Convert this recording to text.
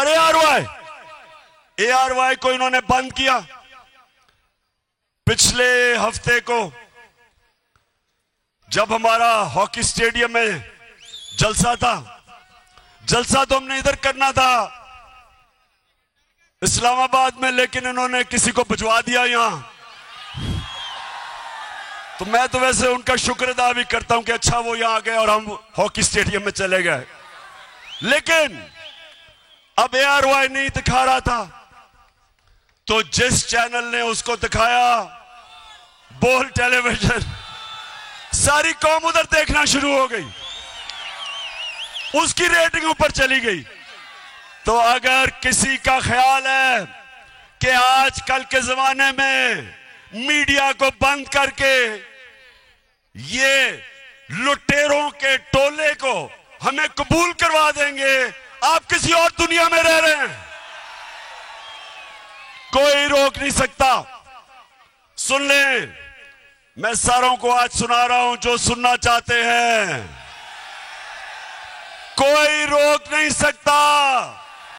और ARY को इन्होंने बंद किया। पिछले हफ्ते को जब हमारा हॉकी स्टेडियम में जलसा था, जलसा तो हमने इधर करना था इस्लामाबाद में, लेकिन इन्होंने किसी को भिजवा दिया यहां। तो मैं तो वैसे उनका शुक्र अदा भी करता हूं कि अच्छा वो यहां आ गए और हम हॉकी स्टेडियम में चले गए। लेकिन अब ARY नहीं दिखा रहा था, तो जिस चैनल ने उसको दिखाया, बोल टेलीविजन, सारी कौम उधर देखना शुरू हो गई, उसकी रेटिंग ऊपर चली गई। तो अगर किसी का ख्याल है कि आजकल के जमाने में मीडिया को बंद करके ये लुटेरों के टोले को हमें कबूल करवा देंगे, आप किसी और दुनिया में रह रहे हैं, कोई रोक नहीं सकता। सुन ले, मैं सारों को आज सुना रहा हूं जो सुनना चाहते हैं, कोई रोक नहीं सकता।